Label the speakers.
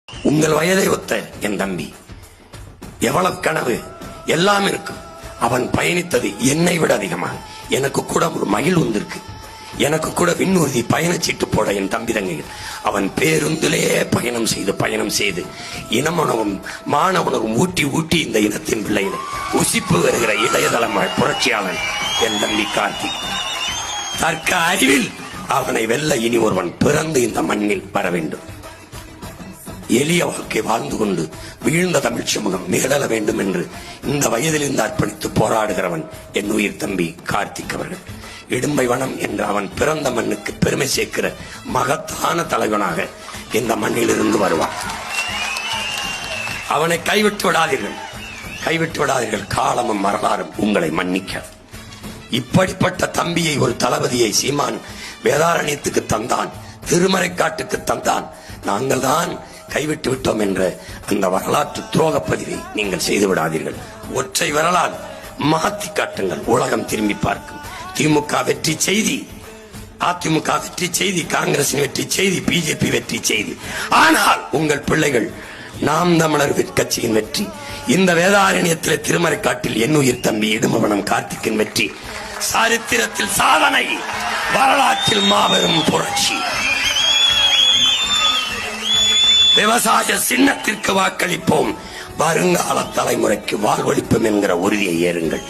Speaker 1: உங்கள் வயதை ஒத்த என் தம்பி, எவ்வளவு கனவு எல்லாம் இருக்கும். அவன் பயணித்தது என்னை விட அதிகமாக. எனக்கு கூட ஒரு மகிழ் வந்திருக்கு. எனக்கு கூட விண்ணூர்தி பயணச்சீட்டு போட என் தம்பி தங்கைகள். அவன் பேருந்திலே பயணம் செய்து இனமனவும் மாணவனவும் ஊட்டி ஊட்டி இந்த இனத்தின் பிள்ளைகளை உசிப்பு வருகிற இளையதள புரட்சியாளன் என் தம்பி கார்த்திக். தற்க அறிவில் அவனை வெல்ல இனி ஒருவன் பிறந்து இந்த மண்ணில் வர வேண்டும். எளிய வாழ்க்கை வாழ்ந்து கொண்டு வீழ்ந்த தமிழ் சமூகம் மேடல வேண்டும் என்று இந்த வயதில் இருந்து அர்ப்பணித்து போராடுகிறவன் என் உயிர் தம்பி கார்த்திக் அவர்கள். இடும்பை வனம் என்ற அவன் பிறந்த மண்ணுக்கு பெருமை சேர்க்கிற மகத்தான தலைவனாக இந்த மண்ணில் இருந்து வருவான். அவனை கைவிட்டு விடாதீர்கள். காலமும் வரலாறும் உங்களை மன்னிக்க. இப்படிப்பட்ட தம்பியை, ஒரு தளபதியை சீமான் வேதாரண்யத்துக்கு தந்தான், திருமறைக்காட்டுக்கு தந்தான். நாங்கள் தான் கைவிட்டு விட்டோம் என்ற அந்த வரலாற்று துரோக பதிவை நீங்கள் செய்து விடாதீர்கள். ஒற்றை வரலாறு மாற்றி காட்டுங்கள். உலகம் திரும்பி பார்க்கும். திமுக வெற்றி செய்தி, அதிமுக வெற்றி செய்தி, காங்கிரஸ் வெற்றி செய்தி, பிஜேபி வெற்றி செய்தி. ஆனால் உங்கள் பிள்ளைகள் நாம் தமிழர் கட்சியின் வெற்றி, இந்த வேதாரண்யத்தில் திருமறைக்காட்டில் என் உயிர் தம்பி இடுமவனம் கார்த்திக்கின் வெற்றி சரித்திரத்தில் சாதனை, வரலாற்றில் மாபெரும் புரட்சி. விவசாய சின்னத்திற்கு வாக்களிப்போம், வருங்கால தலைமுறைக்கு வாழ்வளிப்போம் என்கிற உறுதியை ஏறுங்கள்.